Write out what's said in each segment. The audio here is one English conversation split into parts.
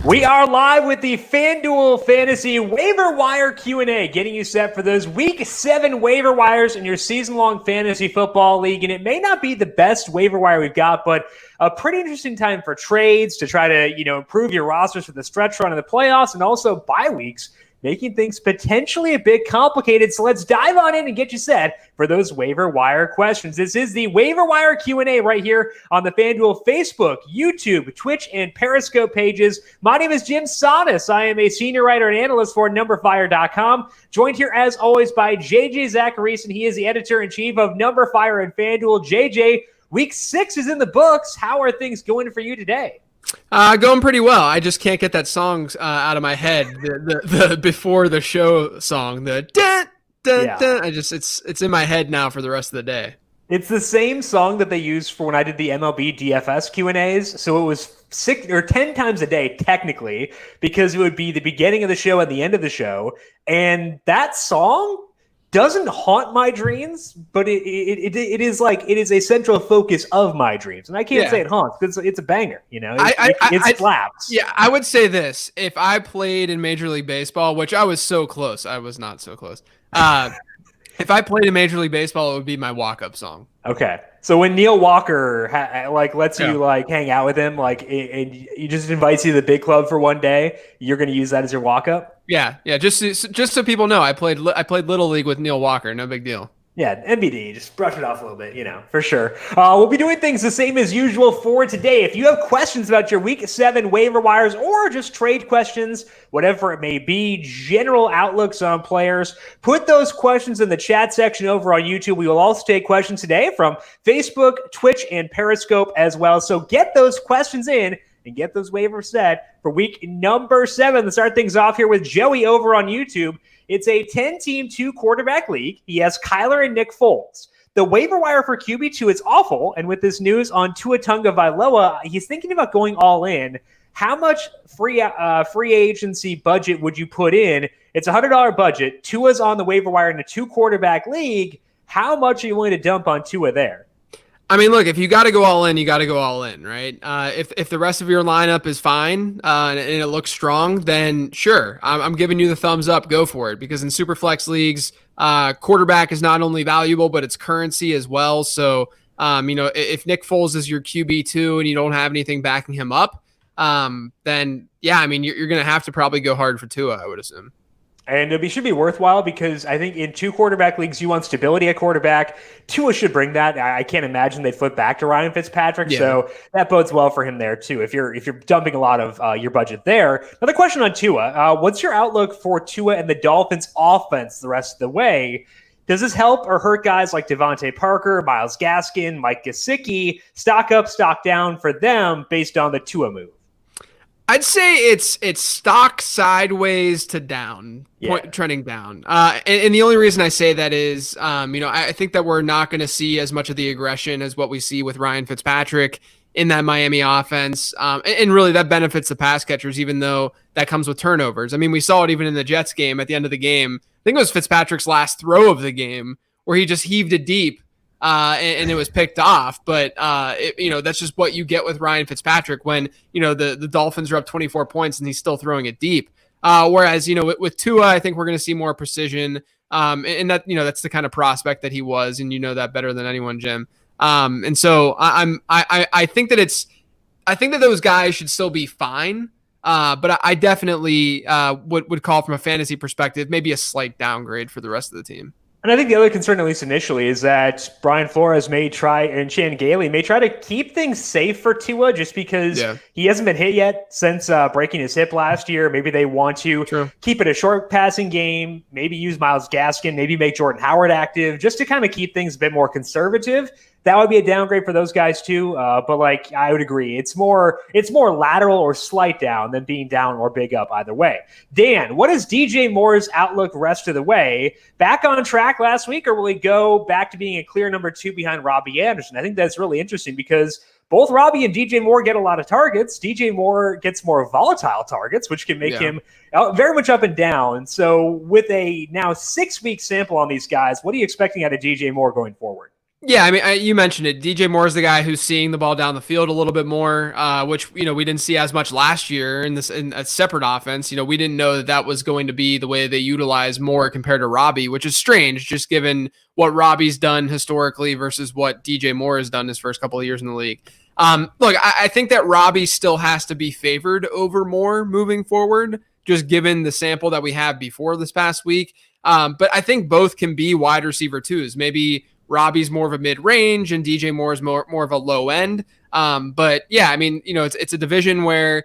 We are live with the FanDuel Fantasy Waiver Wire Q&A, getting you set for those Week 7 waiver wires in your season-long fantasy football league. And it may not be the best waiver wire we've got, but a pretty interesting time for trades to try to, improve your rosters for the stretch run of the playoffs and also bye weeks, making things potentially a bit complicated. So let's dive on in and get you set for those waiver wire questions. This is the waiver wire Q&A right here on the FanDuel Facebook, YouTube, Twitch, and Periscope pages. My name is Jim Sonis. I am a senior writer and analyst for numberFire.com. Joined here as always by JJ Zachariason. He is the editor-in-chief of numberFire and FanDuel. JJ, Week 6 is in the books. How are things going for you today? Going pretty well. I just can't get that song out of my head. The before the show song, the dun, dun, dun. It's in my head now for the rest of the day. It's the same song that they used for when I did the MLB DFS Q&As. So it was 6 or 10 times a day, technically, because it would be the beginning of the show and the end of the show. And that song doesn't haunt my dreams, but it is a central focus of my dreams. And I can't say it haunts because it's a banger, it slaps. Yeah, I would say this. If I played in Major League Baseball, which I was so close, I was not so close. If I played in Major League Baseball, it would be my walk-up song. Okay. So when Neil Walker lets you hang out with him, and he just invites you to the big club for one day, you're going to use that as your walk-up? Yeah. Just so people know, I played Little League with Neil Walker. No big deal. Yeah, NBD, just brush it off a little bit, for sure. We'll be doing things the same as usual for today. If you have questions about your Week 7 waiver wires or just trade questions, whatever it may be, general outlooks on players, put those questions in the chat section over on YouTube. We will also take questions today from Facebook, Twitch, and Periscope as well. So get those questions in and get those waivers set for week number 7. Let's start things off here with Joey over on YouTube. It's a 10-team, 2-quarterback league. He has Kyler and Nick Foles. The waiver wire for QB2 is awful, and with this news on Tua Tagovailoa, he's thinking about going all in. How much free agency budget would you put in? It's a $100 budget. Tua's on the waiver wire in a 2-quarterback league. How much are you willing to dump on Tua there? I mean, look, if you got to go all in, you got to go all in, right? If the rest of your lineup is fine and it looks strong, then sure, I'm giving you the thumbs up. Go for it, because in Superflex leagues, quarterback is not only valuable, but it's currency as well. So, if Nick Foles is your QB2 and you don't have anything backing him up, then yeah, I mean, you're going to have to probably go hard for Tua, I would assume. And it should be worthwhile because I think in 2-quarterback leagues, you want stability at quarterback. Tua should bring that. I can't imagine they'd flip back to Ryan Fitzpatrick. Yeah. So that bodes well for him there too, if you're dumping a lot of your budget there. Another question on Tua. What's your outlook for Tua and the Dolphins offense the rest of the way? Does this help or hurt guys like Devontae Parker, Myles Gaskin, Mike Gesicki? Stock up, stock down for them based on the Tua move? I'd say it's stock sideways to down, trending down. And the only reason I say that is, I think that we're not going to see as much of the aggression as what we see with Ryan Fitzpatrick in that Miami offense. And really that benefits the pass catchers, even though that comes with turnovers. I mean, we saw it even in the Jets game at the end of the game. I think it was Fitzpatrick's last throw of the game where he just heaved it deep. And it was picked off, but that's just what you get with Ryan Fitzpatrick when the Dolphins are up 24 points and he's still throwing it deep. Whereas with Tua, I think we're going to see more precision, and that that's the kind of prospect that he was, and you know that better than anyone, Jim. And so I think that those guys should still be fine, but I definitely would call from a fantasy perspective maybe a slight downgrade for the rest of the team. And I think the other concern, at least initially, is that Brian Flores and Chan Gailey may try to keep things safe for Tua just because he hasn't been hit yet since breaking his hip last year. Maybe they want to keep it a short passing game, maybe use Myles Gaskin, maybe make Jordan Howard active just to kind of keep things a bit more conservative. That would be a downgrade for those guys too. But I would agree. It's more lateral or slight down than being down or big up either way. Dan, what is DJ Moore's outlook rest of the way? Back on track last week, or will he go back to being a clear number 2 behind Robbie Anderson? I think that's really interesting because both Robbie and DJ Moore get a lot of targets. DJ Moore gets more volatile targets, which can make him very much up and down. So with a now 6-week sample on these guys, what are you expecting out of DJ Moore going forward? Yeah, I mean, you mentioned it. DJ Moore is the guy who's seeing the ball down the field a little bit more, which we didn't see as much last year in a separate offense. We didn't know that was going to be the way they utilize Moore compared to Robbie, which is strange, just given what Robbie's done historically versus what DJ Moore has done his first couple of years in the league. Look, I think that Robbie still has to be favored over Moore moving forward, just given the sample that we have before this past week. But I think both can be wide receiver twos. Maybe Robbie's more of a mid-range and DJ Moore is more of a low end. But yeah, I mean, it's a division where,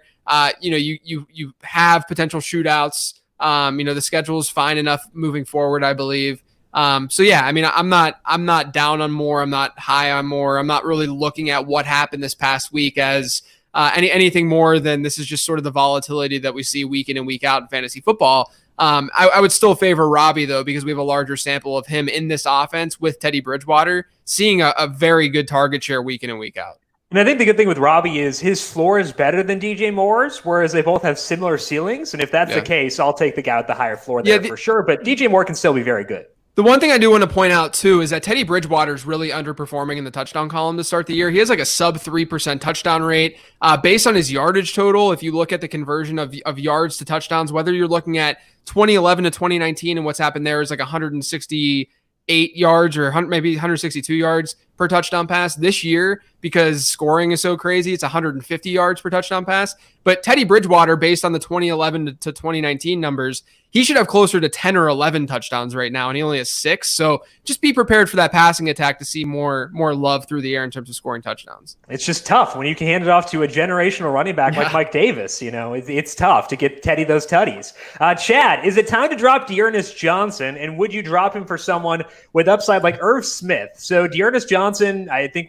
you have potential shootouts. The schedule is fine enough moving forward, I believe. So yeah, I mean, I'm not down on Moore. I'm not high on Moore. I'm not really looking at what happened this past week as anything more than this is just sort of the volatility that we see week in and week out in fantasy football. I would still favor Robbie, though, because we have a larger sample of him in this offense with Teddy Bridgewater, seeing a very good target share week in and week out. And I think the good thing with Robbie is his floor is better than DJ Moore's, whereas they both have similar ceilings. And if that's the case, I'll take the guy with the higher floor there for sure. But DJ Moore can still be very good. The one thing I do want to point out, too, is that Teddy Bridgewater is really underperforming in the touchdown column to start the year. He has like a sub 3% touchdown rate. Based on his yardage total, if you look at the conversion of yards to touchdowns, whether you're looking at 2011 to 2019 and what's happened there is like 168 yards or maybe 162 yards per touchdown pass. This year, because scoring is so crazy, it's 150 yards per touchdown pass. But Teddy Bridgewater, based on the 2011 to 2019 numbers, he should have closer to 10 or 11 touchdowns right now, and he only has 6. So just be prepared for that passing attack to see more love through the air in terms of scoring touchdowns. It's just tough when you can hand it off to a generational running back like Mike Davis. It's tough to get Teddy those tutties. Chad, is it time to drop Dearness Johnson, and would you drop him for someone with upside like Irv Smith? So Dearness Johnson, I think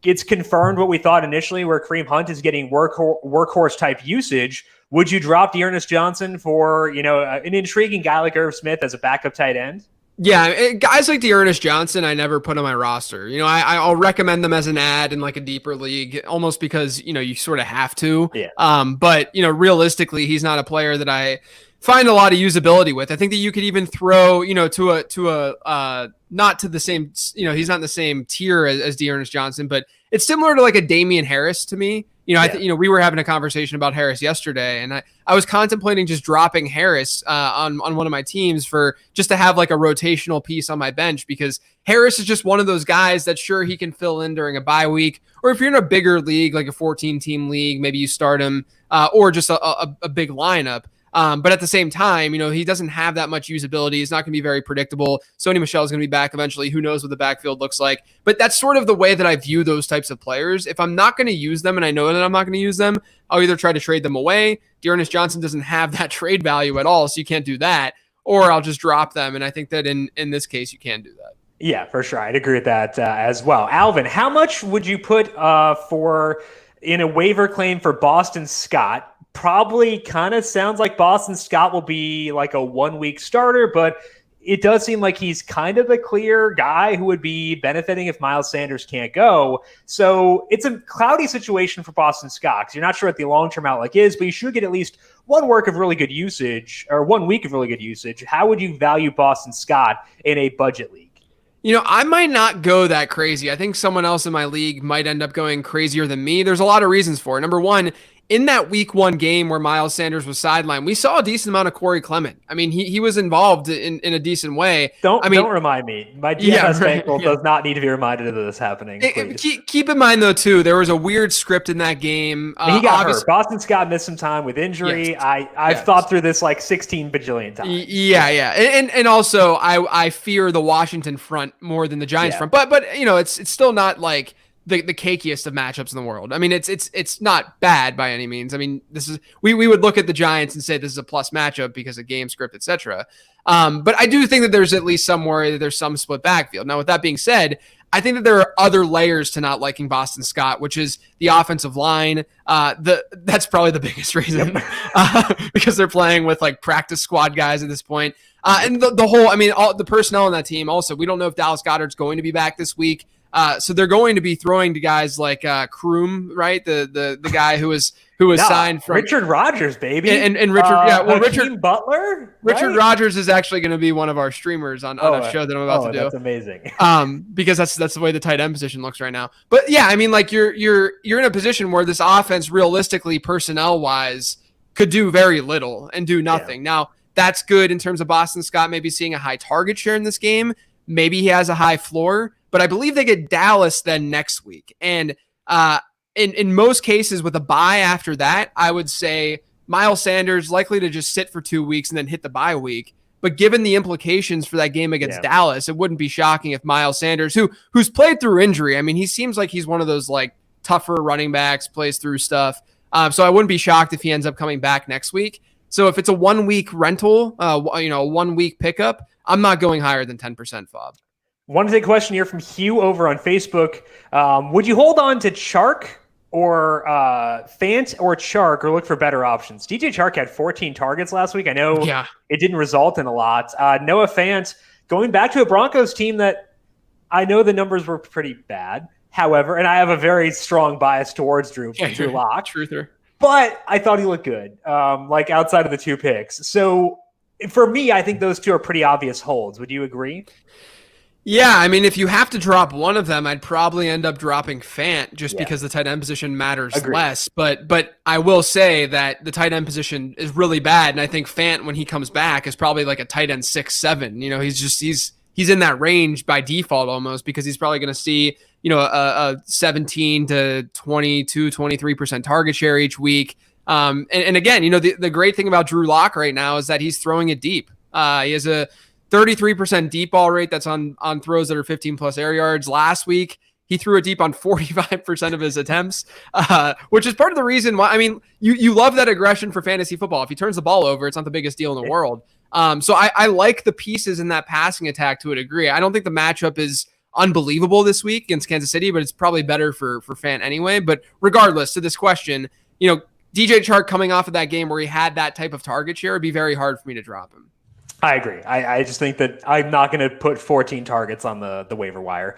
it's confirmed what we thought initially, where Kareem Hunt is getting workhorse type usage. Would you drop Dearness Johnson for, an intriguing guy like Irv Smith as a backup tight end? Yeah, guys like Dearness Johnson, I never put on my roster. I'll recommend them as an ad in like a deeper league, almost because, you sort of have to. Yeah. But, realistically, he's not a player that I find a lot of usability with. I think that you could even throw, to a not to the same, he's not in the same tier as Dearness Johnson, but it's similar to like a Damian Harris to me. We were having a conversation about Harris yesterday, and I was contemplating just dropping Harris on one of my teams for just to have like a rotational piece on my bench, because Harris is just one of those guys that sure he can fill in during a bye week, or if you're in a bigger league, like a 14-team league, maybe you start him or just a big lineup. But at the same time, he doesn't have that much usability. He's not going to be very predictable. Sony Michel is going to be back eventually. Who knows what the backfield looks like? But that's sort of the way that I view those types of players. If I'm not going to use them and I know that I'm not going to use them, I'll either try to trade them away. Dearness Johnson doesn't have that trade value at all, so you can't do that. Or I'll just drop them. And I think that in this case, you can do that. Yeah, for sure. I'd agree with that as well. Alvin, how much would you put in a waiver claim for Boston Scott? Probably kind of sounds like Boston Scott will be like a 1-week starter, but it does seem like he's kind of the clear guy who would be benefiting if Miles Sanders can't go. So it's a cloudy situation for Boston Scott because you're not sure what the long-term outlook is, but you should get at least 1 week of really good usage. How would you value Boston Scott in a budget league? I might not go that crazy. I think someone else in my league might end up going crazier than me. There's a lot of reasons for it. Number one, in that week 1 game where Miles Sanders was sidelined, we saw a decent amount of Corey Clement. I mean, he was involved in a decent way. Don't remind me. My DFS bankroll does not need to be reminded of this happening. Keep in mind, though, too, there was a weird script in that game. He got hurt. Boston Scott missed some time with injury. Yes. I've thought through this like 16 bajillion times. Yeah. And also, I fear the Washington front more than the Giants front. But it's still not like the cakiest of matchups in the world. I mean, it's not bad by any means. I mean, this is we would look at the Giants and say this is a plus matchup because of game script, etc. But I do think that there's at least somewhere there's some split backfield. Now, with that being said, I think that there are other layers to not liking Boston Scott, which is the offensive line. That's probably the biggest reason because they're playing with like practice squad guys at this point. And the whole, all the personnel on that team also, we don't know if Dallas Goedert's going to be back this week. So they're going to be throwing to guys like Kroom, right? The guy who was who was signed from Richard Rodgers, baby. And Richard, Richard Butler. Richard Rodgers is actually going to be one of our streamers on a show that I'm about to do. That's amazing. Because that's the way the tight end position looks right now. But yeah, I mean, like you're in a position where this offense realistically, personnel wise, could do very little and do nothing. Yeah. Now that's good in terms of Boston Scott maybe seeing a high target share in this game. Maybe he has a high floor, but I believe they get Dallas then next week. And in most cases with a bye after that, I would say Miles Sanders likely to just sit for 2 weeks and then hit the bye week. But given the implications for that game against Dallas, it wouldn't be shocking if Miles Sanders, who's played through injury, I mean, he seems like he's one of those like tougher running backs, plays through stuff. So I wouldn't be shocked if he ends up coming back next week. So if it's a 1 week rental, 1 week pickup, I'm not going higher than 10% FOB. Want to take a question here from Hugh over on Facebook. Would you hold on to Chark or Fant or Chark or look for better options? DJ Chark had 14 targets last week. I know it didn't result in a lot. Noah Fant, going back to a Broncos team that I know the numbers were pretty bad. However, and I have a very strong bias towards Drew Lock. Truther. But I thought he looked good, like outside of the 2 picks. So for me, I think those two are pretty obvious holds. Would you agree? Yeah, I mean, if you have to drop one of them, I'd probably end up dropping Fant just because the tight end position matters less. But I will say that the tight end position is really bad, and I think Fant, when he comes back, is probably like a tight end 6-7. You know, he's in that range by default almost because he's probably going to see a 17 to 22, 23% target share each week. And again, the great thing about Drew Lock right now is that he's throwing it deep. He has a 33% deep ball rate. That's on throws that are 15 plus air yards. Last week, he threw it deep on 45% of his attempts, which is part of the reason why, I mean, you love that aggression for fantasy football. If he turns the ball over, it's not the biggest deal in the world. So I like the pieces in that passing attack to a degree. I don't think the matchup is unbelievable this week against Kansas City, but it's probably better for Fant anyway. But regardless, to this question, DJ Chark coming off of that game where he had that type of target share, it'd be very hard for me to drop him. I agree. I just think that I'm not going to put 14 targets on the waiver wire.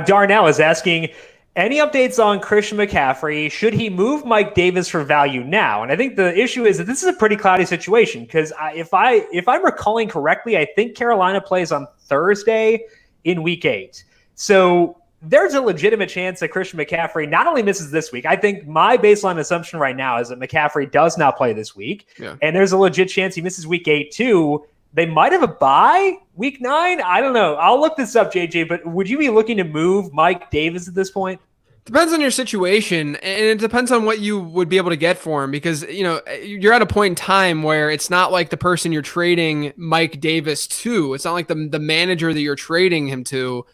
Darnell is asking, any updates on Christian McCaffrey? Should he move Mike Davis for value now? And I think the issue is that this is a pretty cloudy situation because if I'm recalling correctly, I think Carolina plays on Thursday in week 8. So there's a legitimate chance that Christian McCaffrey not only misses this week. I think my baseline assumption right now is that McCaffrey does not play this week. Yeah. And there's a legit chance he misses week 8 too. They might have a bye week 9. I don't know. I'll look this up, JJ, but would you be looking to move Mike Davis at this point? Depends on your situation, and it depends on what you would be able to get for him because, you're at a point in time where it's not like the person you're trading Mike Davis to. It's not like the manager that you're trading him to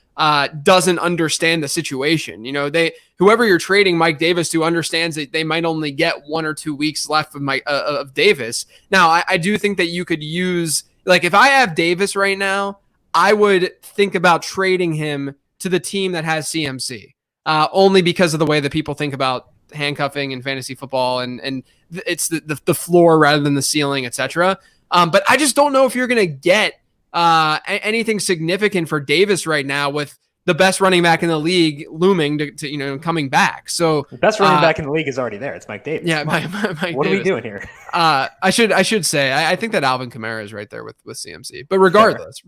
doesn't understand the situation. Whoever you're trading Mike Davis to understands that they might only get 1 or 2 weeks left of Davis. Now, I do think that you could use, like, if I have Davis right now, I would think about trading him to the team that has CMC. Only because of the way that people think about handcuffing in fantasy football and it's the floor rather than the ceiling, etc. But I just don't know if you're going to get anything significant for Davis right now with the best running back in the league looming to coming back. So the best running back in the league is already there. It's Mike Davis. Yeah, Mike what Davis. Are we doing here? I should say I think that Alvin Kamara is right there with CMC. But regardless,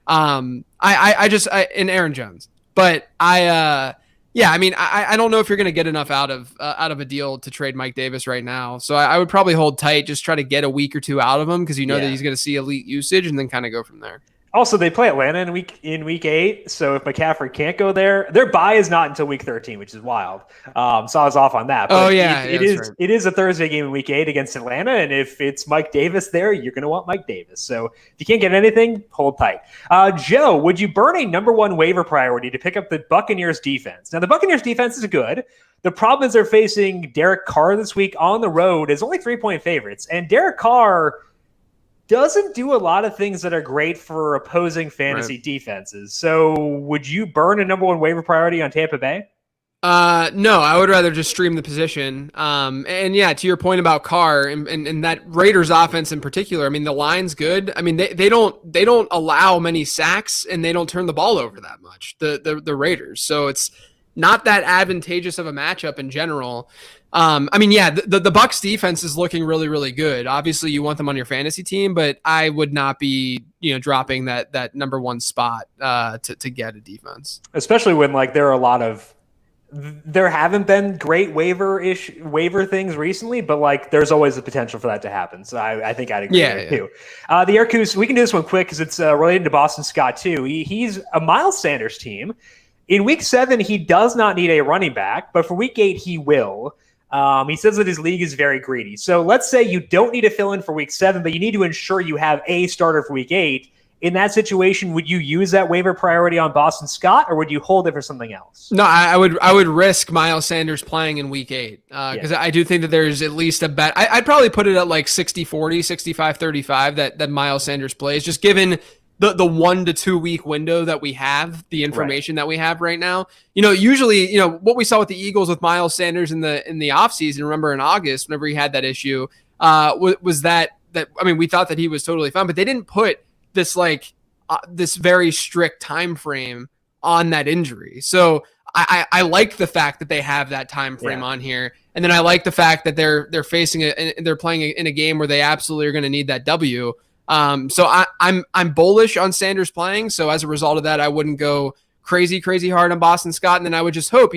I and Aaron Jones. But I don't know if you're going to get enough out of a deal to trade Mike Davis right now. So I would probably hold tight, just try to get a week or two out of him because that he's going to see elite usage and then kind of go from there. Also, they play Atlanta in week 8, so if McCaffrey can't go there, their bye is not until week 13, which is wild. So I was off on that. But it is a Thursday game in week 8 against Atlanta, and if it's Mike Davis there, you're going to want Mike Davis. So if you can't get anything, hold tight. Joe, would you burn a number 1 waiver priority to pick up the Buccaneers defense? Now, the Buccaneers defense is good. The problem is they're facing Derek Carr this week on the road as only 3-point favorites, and Derek Carr doesn't do a lot of things that are great for opposing fantasy defenses. So would you burn a number 1 waiver priority on Tampa Bay? No, I would rather just stream the position. And yeah, to your point about Carr and that Raiders offense in particular, I mean, the line's good. I mean, they don't allow many sacks and they don't turn the ball over that much, the Raiders. So it's not that advantageous of a matchup in general. I mean, yeah, the Bucks defense is looking really, really good. Obviously, you want them on your fantasy team, but I would not be, dropping that number one spot to get a defense. Especially when there haven't been great waiver things recently, but there's always the potential for that to happen. So I think I'd agree with too. The Aircus, we can do this one quick because it's related to Boston Scott too. He's a Miles Sanders team. In week 7, he does not need a running back, but for week 8, he will. He says that his league is very greedy. So let's say you don't need to fill in for week 7, but you need to ensure you have a starter for week 8. In that situation, would you use that waiver priority on Boston Scott, or would you hold it for something else? No, I would risk Miles Sanders playing in week 8 because I do think that there's at least a bet. I'd probably put it at like 60-40, 65-35 that Miles Sanders plays, just given the 1 to 2 week window that we have, the information that we have right now. Usually, what we saw with the Eagles with Miles Sanders in the offseason, remember in August, whenever he had that issue, was that we thought that he was totally fine, but they didn't put this this very strict time frame on that injury. So I like the fact that they have that time frame on here. And then I like the fact that they're facing it and they're playing in a game where they absolutely are going to need that W. So I'm bullish on Sanders playing. So as a result of that, I wouldn't go crazy hard on Boston Scott. And then I would just hope,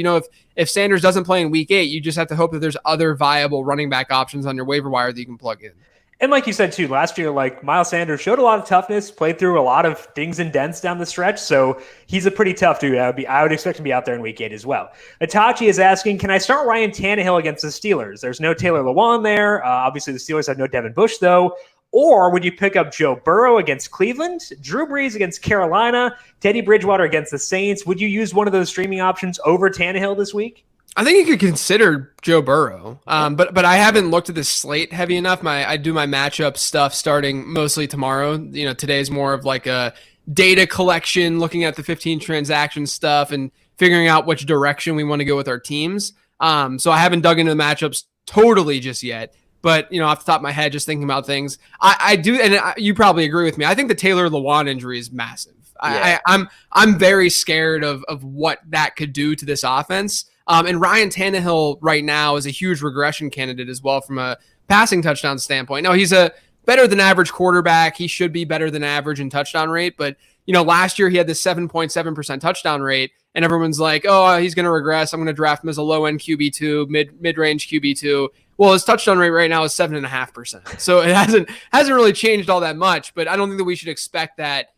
if Sanders doesn't play in week 8, you just have to hope that there's other viable running back options on your waiver wire that you can plug in. And like you said, too, last year, Miles Sanders showed a lot of toughness, played through a lot of dings and dents down the stretch. So he's a pretty tough dude. I would expect him to be out there in week 8 as well. Itachi is asking, can I start Ryan Tannehill against the Steelers? There's no Taylor Lewan there. Obviously, the Steelers have no Devin Bush, though. Or would you pick up Joe Burrow against Cleveland, Drew Brees against Carolina, Teddy Bridgewater against the Saints? Would you use one of those streaming options over Tannehill this week? I think you could consider Joe Burrow, but I haven't looked at this slate heavy enough. I do my matchup stuff starting mostly tomorrow. Today's more of like a data collection, looking at the 15 transaction stuff and figuring out which direction we want to go with our teams. So I haven't dug into the matchups totally just yet. But, off the top of my head, just thinking about things, I do, and you probably agree with me. I think the Taylor Lewan injury is massive. Yeah. I'm very scared of what that could do to this offense. And Ryan Tannehill right now is a huge regression candidate as well from a passing touchdown standpoint. Now, he's a better than average quarterback. He should be better than average in touchdown rate. But, last year he had this 7.7% touchdown rate, and everyone's like, oh, he's going to regress. I'm going to draft him as a low-end QB2, mid-range QB2. Well, his touchdown rate right now is 7.5%. So it hasn't really changed all that much, but I don't think that we should expect that,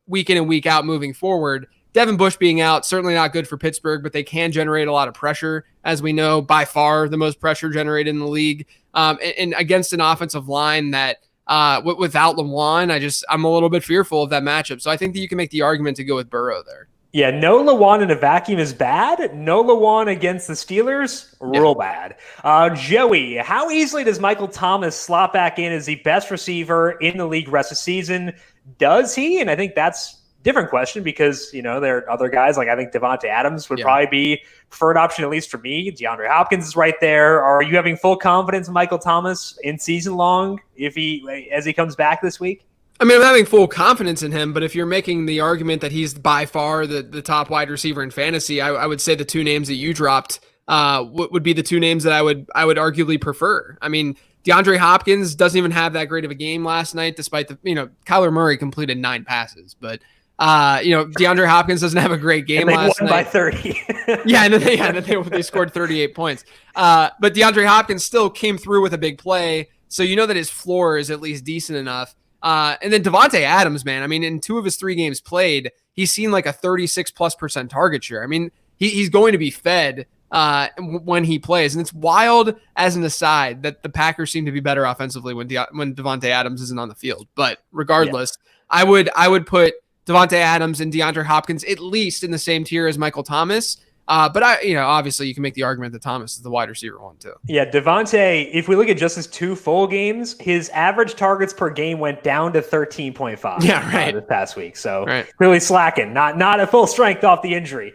week in and week out moving forward. Devin Bush being out, certainly not good for Pittsburgh, but they can generate a lot of pressure, as we know, by far the most pressure generated in the league. And against an offensive line that without Lewan, I'm a little bit fearful of that matchup. So I think that you can make the argument to go with Burrow there. Yeah, no Lewan in a vacuum is bad. No Lewan against the Steelers, real bad. Joey, how easily does Michael Thomas slot back in as the best receiver in the league rest of the season? Does he? And I think that's a different question because, there are other guys. I think Devontae Adams would probably be preferred option, at least for me. DeAndre Hopkins is right there. Are you having full confidence in Michael Thomas in season long as he comes back this week? I'm having full confidence in him, but if you're making the argument that he's by far the top wide receiver in fantasy, I would say the two names that you dropped would be the two names that I would arguably prefer. DeAndre Hopkins doesn't even have that great of a game last night, despite Kyler Murray completed 9 passes, but DeAndre Hopkins doesn't have a great game last night. Won by 30. and then they scored 38 points. But DeAndre Hopkins still came through with a big play, so that his floor is at least decent enough. And then Devontae Adams, man, in 2 of his 3 games played, he's seen like a 36+% target share. He's going to be fed when he plays. And it's wild as an aside that the Packers seem to be better offensively when Devontae Adams isn't on the field. But regardless, I would put Devontae Adams and DeAndre Hopkins at least in the same tier as Michael Thomas. But obviously you can make the argument that Thomas is the wide receiver one too. Yeah, Devontae, if we look at just his 2 full games, his average targets per game went down to 13.5. Yeah, right. This past week. So really slacking, not at full strength off the injury.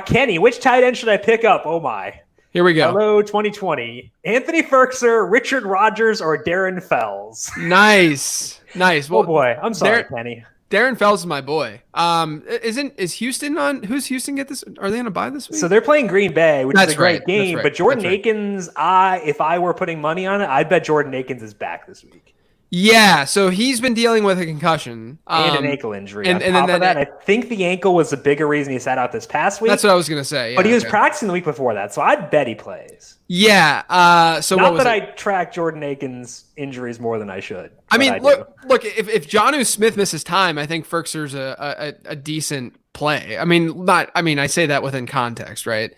Kenny, which tight end should I pick up? Oh my. Here we go. Hello, 2020. Anthony Ferkser, Richard Rodgers, or Darren Fells? Nice. Well, oh boy, I'm sorry, Kenny. Darren Fells is my boy. Is Houston on? Who's Houston get this? Are they on a bye this week? So they're playing Green Bay, which is a great game. Right. But Jordan Akins, if I were putting money on it, I'd bet Jordan Akins is back this week. Yeah, so he's been dealing with a concussion and an ankle injury. And top of that, I think the ankle was the bigger reason he sat out this past week. That's what I was going to say. Yeah, but he was practicing the week before that, so I'd bet he plays. Yeah. So not that I track Jordan Akins' injuries more than I should. I mean, look. If Jonnu Smith misses time, I think Firkser's a decent play. I say that within context, right?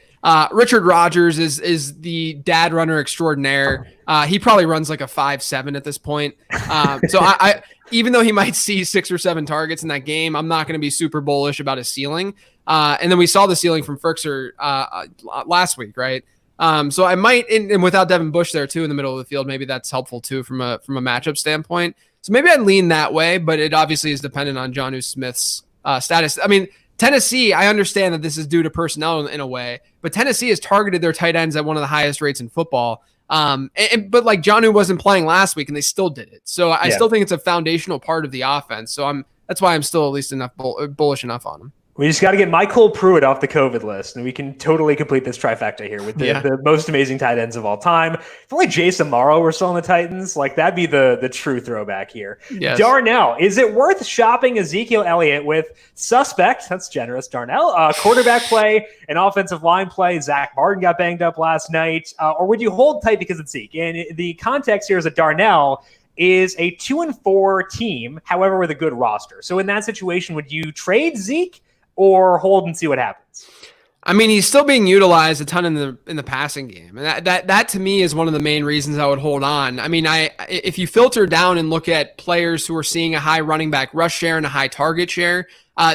Richard Rodgers is the dad runner extraordinaire. He probably runs like a 5.7 at this point. So I even though he might see 6 or 7 targets in that game, I'm not going to be super bullish about his ceiling. And then we saw the ceiling from Firkser last week, right? So I might, and without Devin Bush there too in the middle of the field, maybe that's helpful too from a matchup standpoint. So maybe I'd lean that way, but it obviously is dependent on Jonnu Smith's status. I mean, Tennessee, I understand that this is due to personnel in a way, but Tennessee has targeted their tight ends at one of the highest rates in football. But like Jonnu wasn't playing last week and they still did it. So I still think it's a foundational part of the offense. So that's why I'm still at least enough bullish enough on him. We just got to get Michael Pruitt off the COVID list, and we can totally complete this trifecta here with the most amazing tight ends of all time. If only Jason Morrow were still on the Titans, like that'd be the true throwback here. Yes. Darnell, is it worth shopping Ezekiel Elliott with suspect, that's generous, Darnell, quarterback play and offensive line play? Zach Martin got banged up last night. Or would you hold tight because it's Zeke? And the context here is that Darnell is a 2-4 team, however, with a good roster. So in that situation, would you trade Zeke or hold and see what happens? I mean, he's still being utilized a ton in the passing game, and that to me is one of the main reasons I would hold on. I mean, if you filter down and look at players who are seeing a high running back rush share and a high target share,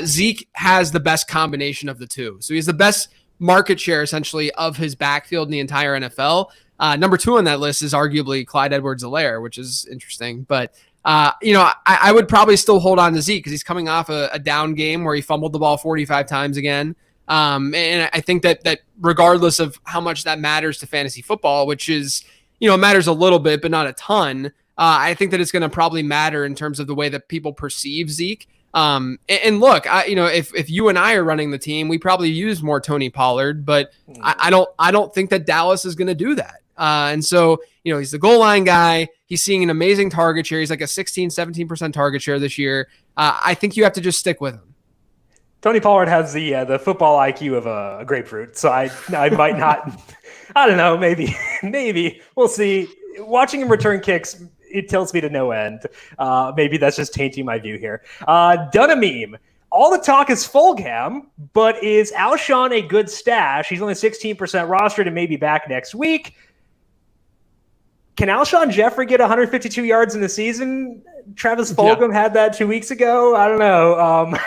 Zeke has the best combination of the two. So he's the best market share essentially of his backfield in the entire NFL. Number 2 on that list is arguably Clyde Edwards-Helaire, which is interesting, but. I would probably still hold on to Zeke because he's coming off a down game where he fumbled the ball 45 times again. And I think that regardless of how much that matters to fantasy football, which is, it matters a little bit, but not a ton. I think that it's going to probably matter in terms of the way that people perceive Zeke. And look, if you and I are running the team, we probably use more Tony Pollard, but I don't think that Dallas is going to do that. And so, he's the goal line guy. He's seeing an amazing target share. He's like a 17% target share this year. I think you have to just stick with him. Tony Pollard has the football IQ of a grapefruit. So I might not, I don't know, maybe we'll see. Watching him return kicks, it tilts me to no end. Maybe that's just tainting my view here. Done a meme. All the talk is Fulgham, but is Alshon a good stash? He's only 16% rostered and maybe back next week. Can Alshon Jeffrey get 152 yards in the season? Travis Fulgham had that 2 weeks ago. I don't know.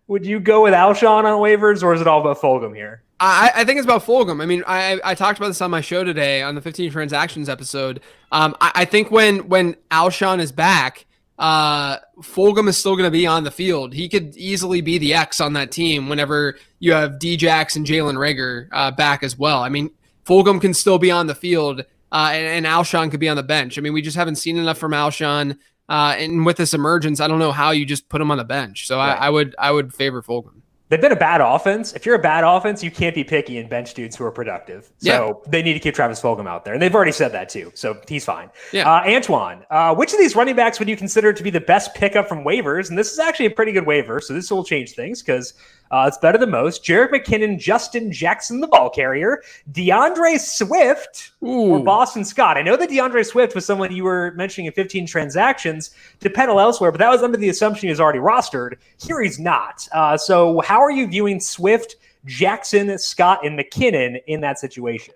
Would you go with Alshon on waivers, or is it all about Fulgham here? I think it's about Fulgham. I mean, I talked about this on my show today on the 15 Transactions episode. I think when Alshon is back, Fulgham is still going to be on the field. He could easily be the X on that team whenever you have D-Jax and Jalen Reagor back as well. I mean, Fulgham can still be on the field. And Alshon could be on the bench. I mean, we just haven't seen enough from Alshon. And with this emergence, I don't know how you just put him on the bench. So right. I would favor Fulgham. They've been a bad offense. If you're a bad offense, you can't be picky and bench dudes who are productive. So they need to keep Travis Fulgham out there. And they've already said that too. So he's fine. Yeah. Antoine, which of these running backs would you consider to be the best pickup from waivers? And this is actually a pretty good waiver. So this will change things because it's better than most. Jerick McKinnon, Justin Jackson, the ball carrier, DeAndre Swift, or Boston Scott. I know that DeAndre Swift was someone you were mentioning in 15 Transactions to peddle elsewhere, but that was under the assumption he was already rostered. Here he's not. So how are you viewing Swift, Jackson, Scott, and McKinnon in that situation?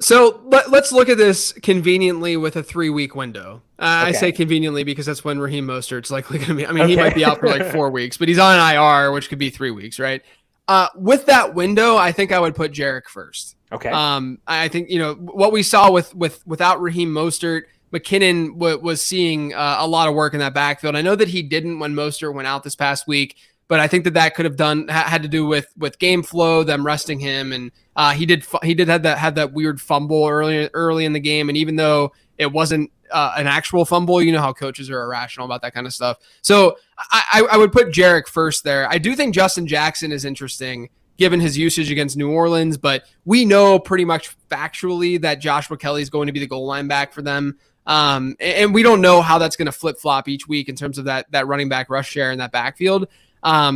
So let's look at this conveniently with a 3-week window. Okay. I say conveniently because that's when Raheem Mostert's likely going to be. I mean, he might be out for like 4 weeks, but he's on an IR, which could be 3 weeks, right? With that window, I think I would put Jerick first. Okay. I think what we saw without Raheem Mostert, McKinnon was seeing a lot of work in that backfield. I know that he didn't when Mostert went out this past week, but I think that could have had to do with game flow, them resting him, and he did have that weird fumble early in the game. And even though it wasn't an actual fumble. You know how coaches are irrational about that kind of stuff. So I would put Jarek first there. I do think Justin Jackson is interesting given his usage against New Orleans, but we know pretty much factually that Joshua Kelly is going to be the goal line back for them. And we don't know how that's going to flip-flop each week in terms of that running back rush share in that backfield.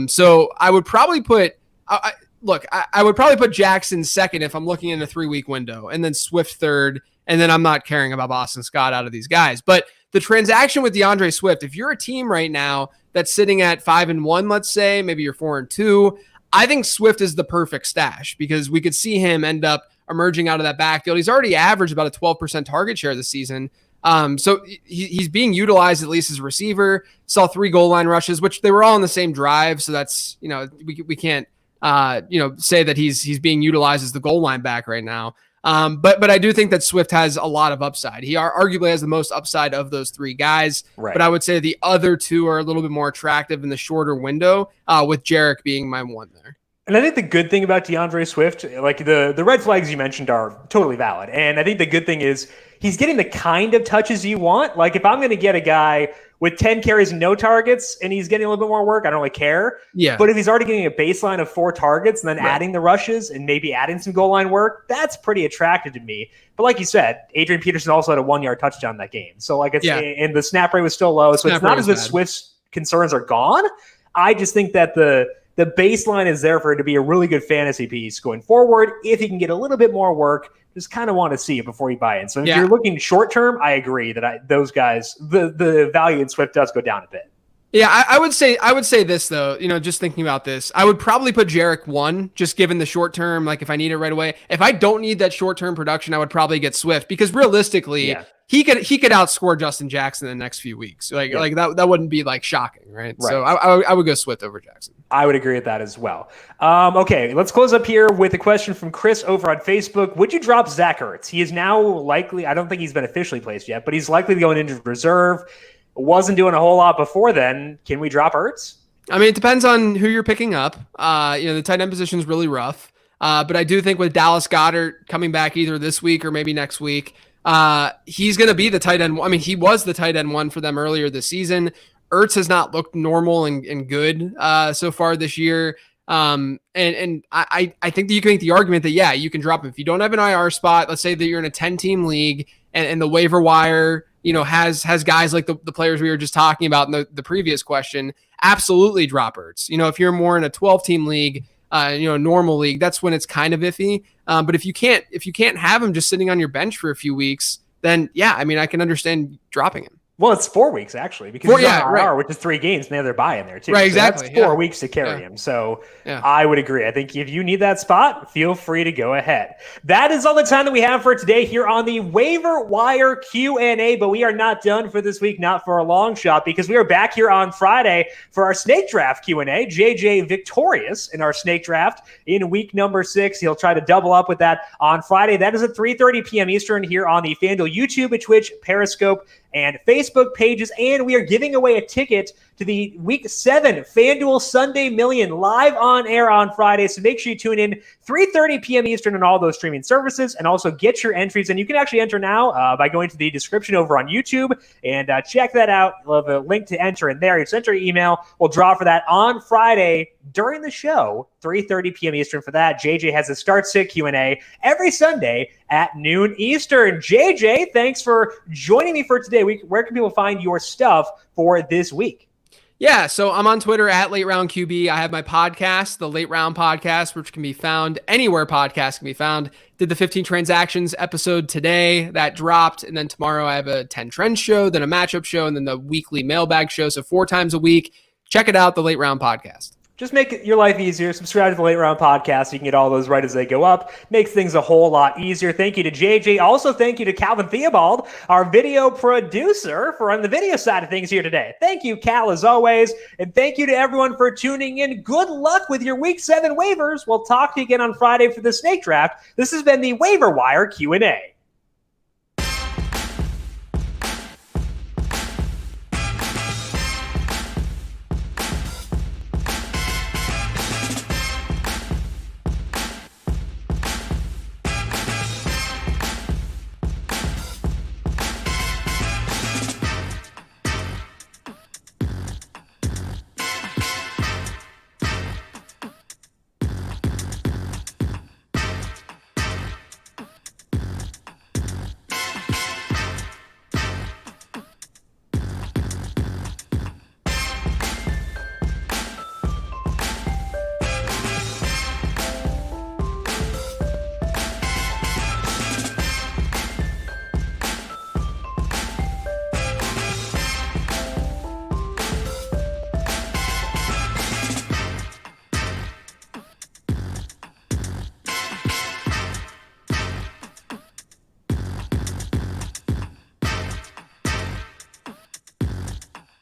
So I would probably put I would probably put Jackson second if I'm looking in a 3-week window, and then Swift third, and then I'm not caring about Boston Scott out of these guys. But the transaction with DeAndre Swift, if you're a team right now that's sitting at 5-1, let's say, maybe you're 4-2, I think Swift is the perfect stash because we could see him end up emerging out of that backfield. He's already averaged about a 12% target share this season. So he's being utilized at least as a receiver. Saw 3 goal line rushes, which they were all on the same drive. So that's, we can't, say that he's being utilized as the goal line back right now. But I do think that Swift has a lot of upside. He arguably has the most upside of those 3 guys. Right. But I would say the other 2 are a little bit more attractive in the shorter window, with Jarek being my 1 there. And I think the good thing about DeAndre Swift, like the red flags you mentioned are totally valid. And I think the good thing is he's getting the kind of touches you want. Like if I'm going to get a guy with 10 carries and no targets and he's getting a little bit more work, I don't really care. Yeah. But if he's already getting a baseline of 4 targets and then adding the rushes and maybe adding some goal line work, that's pretty attractive to me. But like you said, Adrian Peterson also had a 1-yard touchdown that game. So like and the snap rate was still low. So it's not as if Swift's concerns are gone. I just think that the baseline is there for it to be a really good fantasy piece going forward. If he can get a little bit more work, just kind of want to see it before you buy in. So if you're looking short term, I agree that those guys, the value in Swift does go down a bit. Yeah, I would say this though, just thinking about this, I would probably put Jarek 1, just given the short term, like if I need it right away. If I don't need that short term production, I would probably get Swift because realistically, he could outscore Justin Jackson in the next few weeks. Like that wouldn't be like shocking, right? So I would go Swift over Jackson. I would agree with that as well. Okay, let's close up here with a question from Chris over on Facebook. Would you drop Zach Ertz? He is now likely, I don't think he's been officially placed yet, but he's likely to go into reserve. Wasn't doing a whole lot before then. Can we drop Ertz? I mean, it depends on who you're picking up. The tight end position is really rough. But I do think with Dallas Goedert coming back either this week or maybe next week, he's going to be the tight end. I mean, he was the tight end 1 for them earlier this season. Ertz has not looked normal and good so far this year. And I think that you can make the argument that, you can drop him. If you don't have an IR spot, let's say that you're in a 10-team league and the waiver wire, has guys like the players we were just talking about in the previous question, absolutely drop Ertz. If you're more in a 12-team league, a normal league, that's when it's kind of iffy. But if you can't have him just sitting on your bench for a few weeks, then I can understand dropping him. Well, it's 4 weeks actually, because he's on IR, which is 3 games, and they have their bye in there too. Right, exactly. So that's 4 weeks to carry him. So I would agree. I think if you need that spot, feel free to go ahead. That is all the time that we have for today here on the Waiver Wire Q&A, but we are not done for this week, not for a long shot, because we are back here on Friday for our snake draft Q&A. JJ victorious in our snake draft in week number 6. He'll try to double up with that on Friday. That is at 3:30 p.m. Eastern here on the FanDuel YouTube, Twitch, Periscope, and Facebook pages, and we are giving away a ticket to the Week 7 FanDuel Sunday Million live on air on Friday. So make sure you tune in 3:30 p.m. Eastern on all those streaming services, and also get your entries. And you can actually enter now by going to the description over on YouTube and check that out. We'll have a link to enter in there. You just enter your email. We'll draw for that on Friday during the show, 3:30 p.m. Eastern for that. JJ has a Start Sit Q&A every Sunday at noon Eastern. JJ, thanks for joining me for today. Where can people find your stuff for this week? Yeah, so I'm on Twitter at Late Round QB. I have my podcast, the Late Round Podcast, which can be found anywhere podcasts can be found. Did the 15 transactions episode today that dropped, and then tomorrow I have a 10 trends show, then a matchup show, and then the weekly mailbag show. So 4 times a week. Check it out, the Late Round Podcast. Just make your life easier. Subscribe to the Late Round Podcast so you can get all those right as they go up. Makes things a whole lot easier. Thank you to JJ. Also, thank you to Calvin Theobald, our video producer, for on the video side of things here today. Thank you, Cal, as always. And thank you to everyone for tuning in. Good luck with your Week 7 waivers. We'll talk to you again on Friday for the snake draft. This has been the Waiver Wire Q&A.